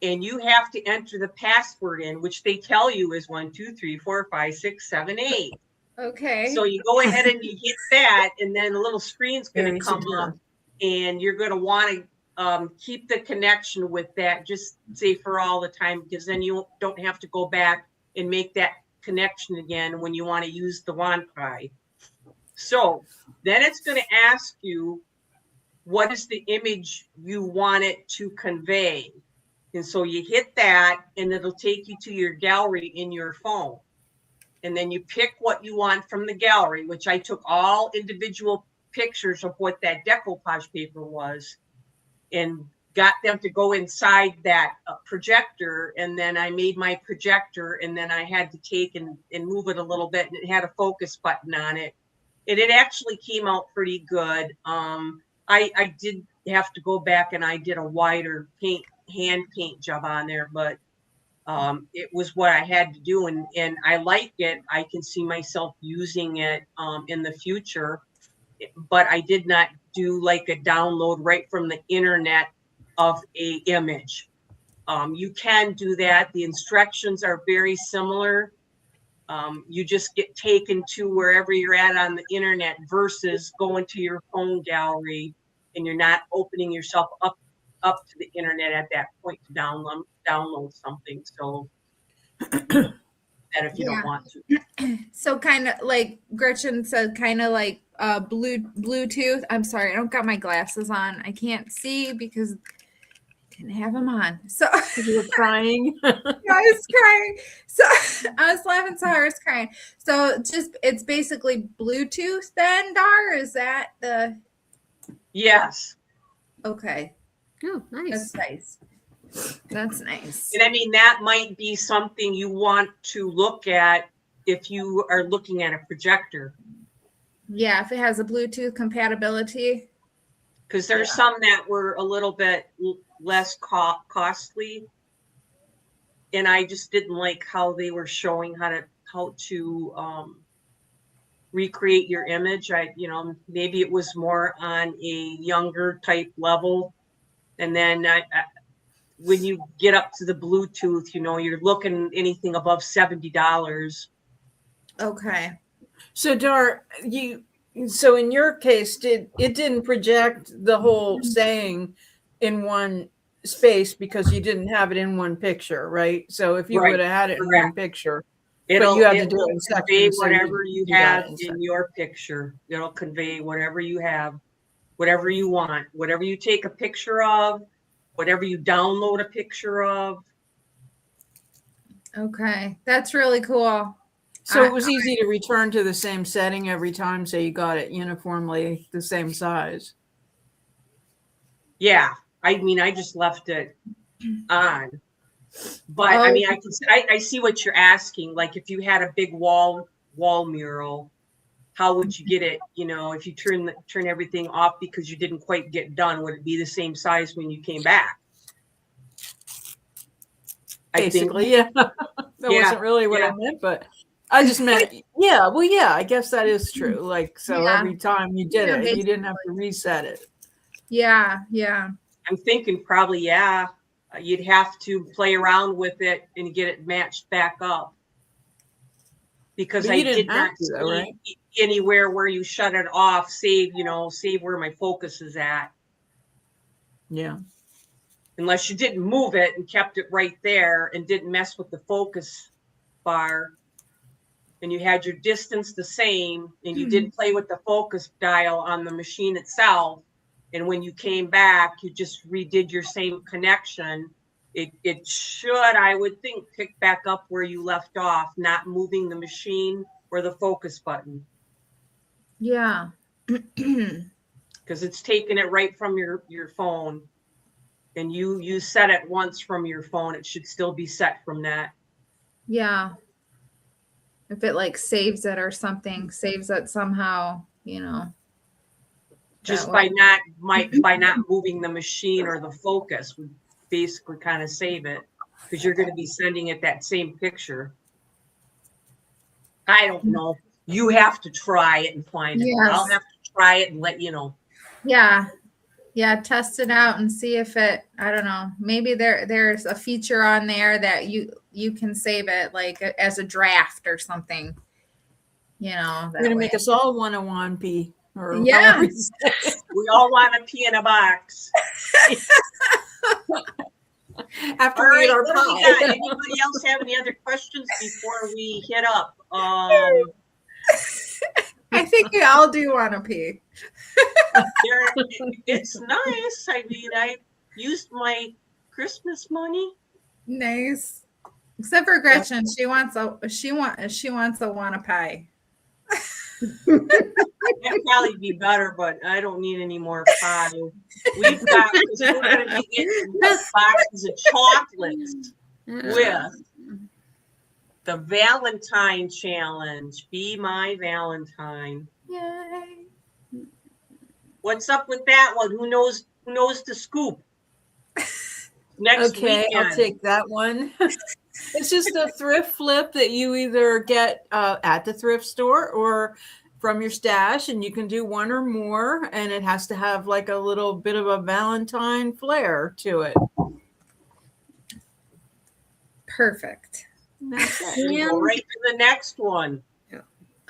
and you have to enter the password in, which they tell you is 1, 2, 3, 4, 5, 6, 7, 8. Okay. So you go ahead and you hit that, and then a little screen's going to come up, and you're going to want to keep the connection with that, just say for all the time, because then you don't have to go back and make that connection again when you want to use the Wi-Fi. So then it's going to ask you, what is the image you want it to convey? And so you hit that, and it'll take you to your gallery in your phone. And then you pick what you want from the gallery, which I took all individual pictures of what that decoupage paper was and got them to go inside that projector. And then I made my projector, and then I had to take and move it a little bit, and it had a focus button on it. And it actually came out pretty good. I did have to go back and I did a wider hand paint job on there, but it was what I had to do, and I like it. I can see myself using it in the future, but I did not do like a download right from the internet of a image. You can do that. The instructions are very similar. You just get taken to wherever you're at on the internet versus going to your phone gallery, and you're not opening yourself up to the internet at that point to download something. So that if you don't want to. So kind of like Gretchen said, kind of like Bluetooth. I'm sorry, I don't got my glasses on. I can't see because I didn't have them on. So You were crying. I was crying. So I was laughing so hard I was crying. So it's basically Bluetooth then, Dar? Is that the Yes. okay? Oh, nice. That's nice. That's nice. And I mean, that might be something you want to look at if you are looking at a projector. Yeah, if it has a Bluetooth compatibility. Because there's some that were a little bit less costly. And I just didn't like how they were showing how to recreate your image. Maybe it was more on a younger type level. And then when you get up to the Bluetooth, you're looking anything above $70. Okay. So Dar, so in your case, it didn't project the whole saying in one space because you didn't have it in one picture, right? So if you Right. would have had it in one picture, It'll you had to do it'll it in convey sections, so whatever you do that have in in sections. your picture. It'll convey whatever you have, whatever you want, whatever you take a picture of, whatever you download a picture of. Okay. That's really cool. So it was easy to return to the same setting every time, so you got it uniformly the same size. Yeah. I mean, I just left it on. But Oh. I mean, I see what you're asking. Like if you had a big wall mural, how would you get it? You know, if you turn everything off because you didn't quite get done, would it be the same size when you came back? Basically, yeah. That wasn't really what I meant, but I just meant, yeah. Well, yeah, I guess that is true. Like, so every time you did it, you didn't have to reset it. Yeah, yeah. I'm thinking probably, you'd have to play around with it and get it matched back up. Because I did not see anywhere where you shut it off, save where my focus is at. Yeah. Unless you didn't move it and kept it right there and didn't mess with the focus bar. And you had your distance the same and you didn't play with the focus dial on the machine itself. And when you came back, you just redid your same connection. It should, I would think, pick back up where you left off, not moving the machine or the focus button. Yeah. Because it's taking it right from your phone. And you set it once from your phone. It should still be set from that. Yeah. If it like saves it or something, saves it somehow, Just by not moving the machine or the focus would basically kind of save it, because you're going to be sending it that same picture. I don't know. You have to try it and find it. Yes. I'll have to try it and let you know. Yeah. Yeah, test it out and see if it, I don't know, maybe there's a feature on there that you can save it like as a draft or something. You're going to make us all want to want pee. Yeah. We all want to pee in a box. After we eat our pie. Anybody else have any other questions before we hit up? I think we all do want to pee. It's nice. I mean, I used my Christmas money. Nice. Except for Gretchen, she wants a wanna pie. That'd probably be better, but I don't need any more pie. We're going to be getting boxes of chocolates with the Valentine Challenge. Be my Valentine. Yay. What's up with that one? Who knows the scoop? Next weekend. I'll take that one. It's just a thrift flip that you either get at the thrift store or from your stash, and you can do one or more, and it has to have like a little bit of a Valentine flair to it. Perfect. That's it. Go right to the next one.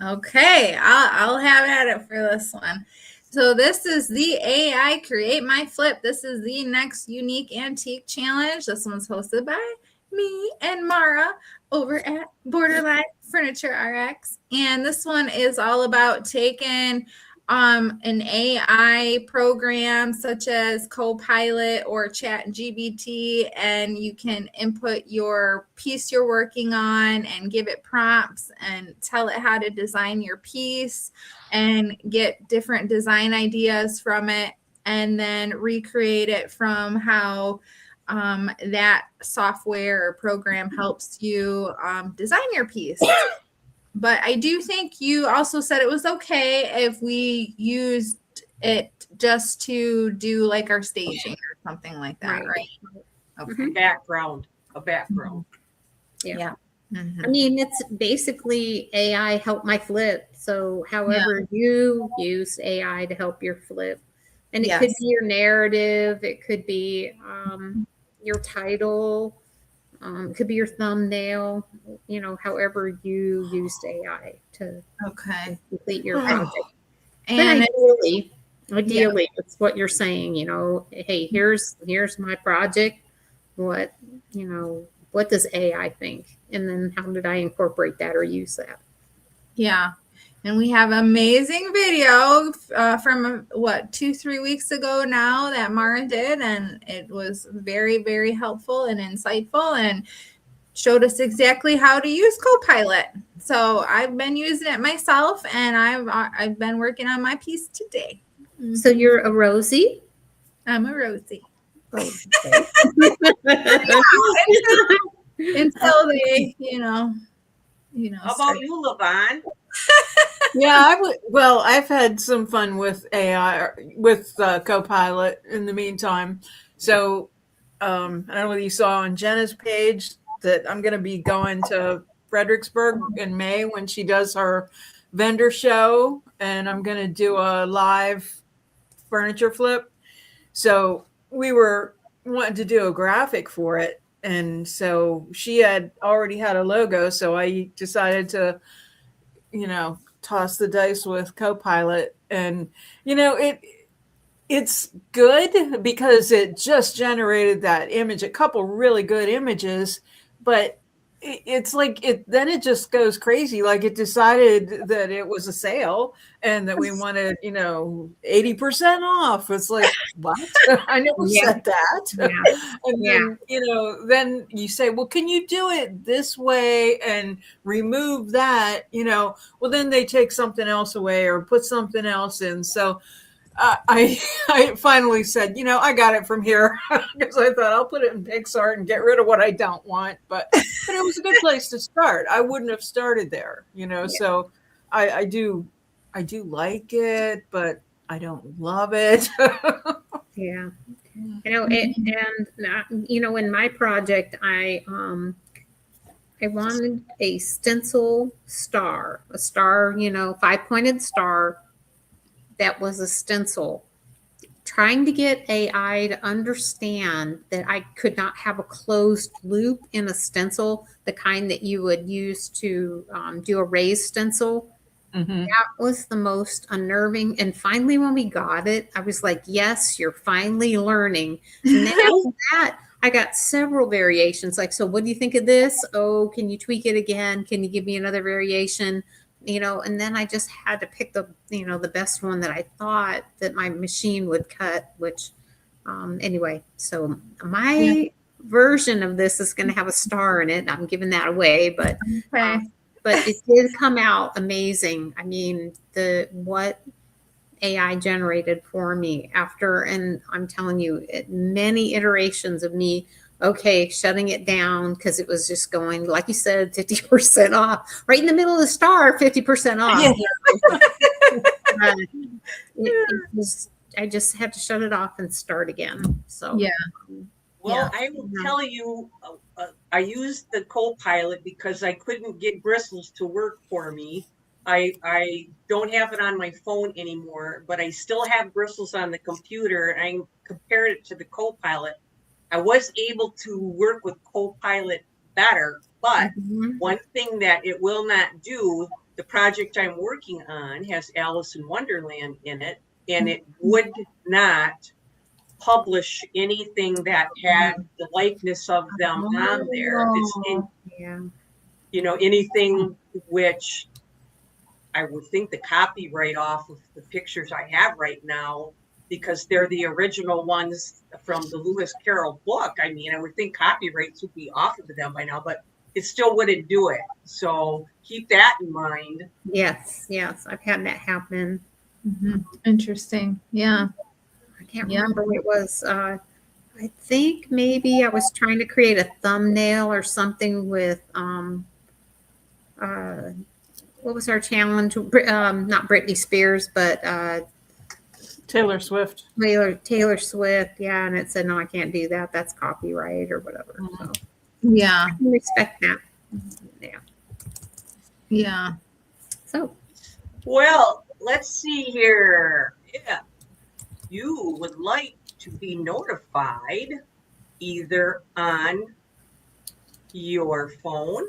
Okay, I'll have at it for this one. So this is the AI Create My Flip. This is the next unique antique challenge. This one's hosted by me and Marah over at Borderline Furniture RX. And this one is all about taking an AI program such as Copilot or ChatGPT, and you can input your piece you're working on and give it prompts and tell it how to design your piece and get different design ideas from it, and then recreate it from how that software or program helps you design your piece. But I do think you also said it was okay if we used it just to do like our staging or something like that, right? Okay. A background. Yeah. Mm-hmm. I mean, it's basically AI help my flip. So however you use AI to help your flip, and it could be your narrative, it could be your title, it could be your thumbnail, however you used AI to complete your project. And ideally, it's what you're saying, hey, here's my project. What does AI think? And then how did I incorporate that or use that? Yeah. And we have amazing video from 2-3 weeks ago now that Marah did. And it was very, very helpful and insightful. And showed us exactly how to use Copilot. So I've been using it myself, and I've been working on my piece today. So you're a Rosie? I'm a Rosie. Oh, okay. Until they, How about you, Lavonne? Yeah, well, I've had some fun with AI, with Copilot in the meantime. So I don't know whether you saw on Jenna's page that I'm going to be going to Fredericksburg in May when she does her vendor show, and I'm going to do a live furniture flip. So we were wanting to do a graphic for it. And so she had already had a logo. So I decided to, toss the dice with Copilot. And, it's good because it just generated that image, a couple really good images, but it's like then it just goes crazy. Like it decided that it was a sale and that we wanted, 80% off. It's like, what? I never said that. Yeah. And then, then you say, well, can you do it this way and remove that? Well, then they take something else away or put something else in. So I finally said, I got it from here because I thought I'll put it in PixArt and get rid of what I don't want. But it was a good place to start. I wouldn't have started there, So I do like it, but I don't love it. Yeah. In my project, I wanted a stencil star, a star, 5-pointed star that was a stencil, trying to get AI to understand that I could not have a closed loop in a stencil, the kind that you would use to do a raised stencil. Mm-hmm. That was the most unnerving. And finally, when we got it, I was like, yes, you're finally learning. And then after that, I got several variations. Like, so what do you think of this? Oh, can you tweak it again? Can you give me another variation? And then I just had to pick the best one that I thought that my machine would cut, which, anyway, so my version of this is going to have a star in it. I'm giving that away, but, but it did come out amazing. I mean, what AI generated for me after, and I'm telling you, many iterations of me, shutting it down because it was just going, like you said, 50% off, right in the middle of the star, 50% off. I just had to shut it off and start again. So Well, I will tell you, I used the Copilot because I couldn't get bristles to work for me. I don't have it on my phone anymore, but I still have bristles on the computer. I compared it to the Copilot. I was able to work with Copilot better, but one thing that it will not do, the project I'm working on has Alice in Wonderland in it, and it would not publish anything that had the likeness of them on there. Anything which I would think the copyright off of the pictures I have right now, because they're the original ones from the Lewis Carroll book. I mean, I would think copyrights would be off of them by now, but it still wouldn't do it. So keep that in mind. Yes, I've had that happen. Interesting. Yeah. I can't remember what it was. I think maybe I was trying to create a thumbnail or something with what was our challenge? Not Britney Spears, but Taylor Swift. Taylor Swift, yeah, and it said no, I can't do that. That's copyright or whatever. So yeah, I can respect that. Yeah. So, well, let's see here. Yeah, you would like to be notified either on your phone.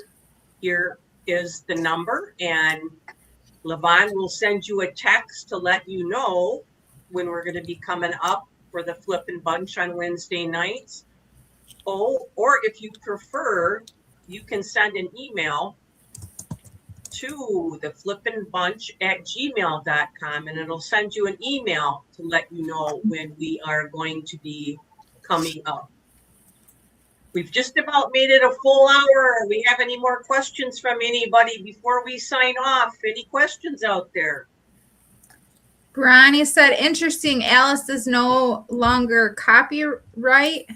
Here is the number, and Lavonne will send you a text to let you know when we're going to be coming up for the Flippin Bunch on Wednesday nights. Or if you prefer, you can send an email to the flippinbunch@gmail.com, and it'll send you an email to let you know when we are going to be coming up. We've just about made it a full hour. We have any more questions from anybody before we sign off? Any questions out there? Bronny said, interesting. Alice is no longer copyright.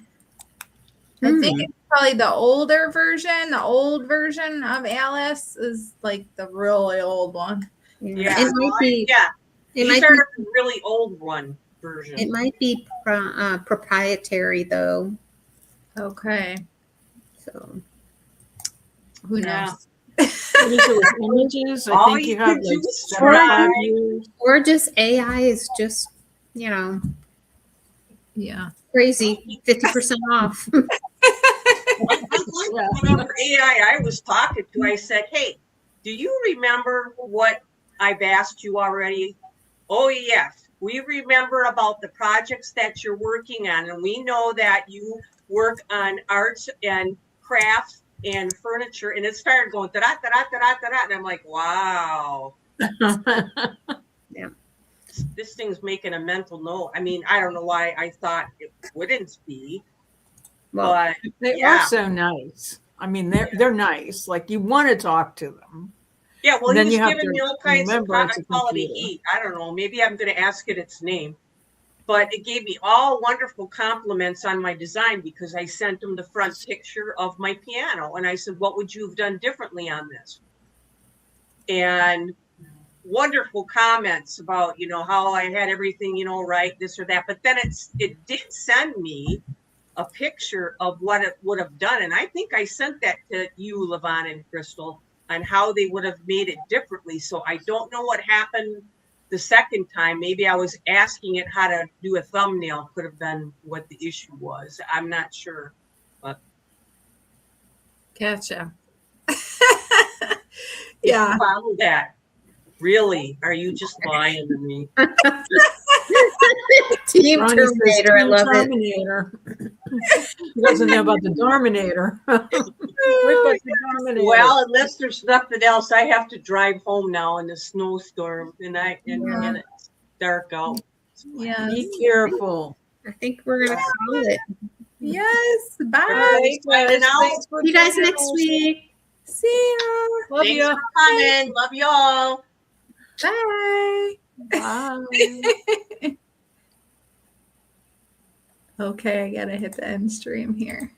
I think it's probably the older version. The old version of Alice is like the really old one. Yeah, It might be. yeah. It These might are be. the really old one version. It might be proprietary though. Okay. So Who knows? Yeah. What is it with images? I All think you you have can like do is 75 try. years. or just AI is just Yeah. crazy. 50% off. Whatever AI I was talking to, I said, hey, do you remember what I've asked you already? Oh, yes. We remember about the projects that you're working on, and we know that you work on arts and crafts and furniture, and it started going da-da, da-da, da-da, da-da, and I'm like, wow. Yeah. This thing's making a mental note. I mean, I don't know why I thought it wouldn't be, Well, but They yeah. are so nice. I mean, they're nice. Like you want to talk to them. Yeah, well, Then he you was have giving to me all kinds of remember it's a quality computer. heat. I don't know. Maybe I'm going to ask it its name. But it gave me all wonderful compliments on my design because I sent him the front picture of my piano. And I said, what would you have done differently on this? And wonderful comments about, how I had everything, right, this or that. But then it did send me a picture of what it would have done. And I think I sent that to you, Lavonne and Krystal, on how they would have made it differently. So I don't know what happened the second time. Maybe I was asking it how to do a thumbnail, could have been what the issue was. I'm not sure. But Gotcha. yeah. Follow that. Really? Are you just lying to me? Team Ronnie Terminator. says, I "Team love it. Terminator." He doesn't know about the Darminator. We've got the Darminator. Well, unless there's nothing else, I have to drive home now in the snowstorm, and it's dark out. Yes. Be careful. I think we're gonna call it. Yes. Bye. Everybody's signing out. Thanks for See you guys joining next us. week. See ya. Love Thanks you. for coming. Love you all. Bye. Bye. Okay, I gotta hit the end stream here.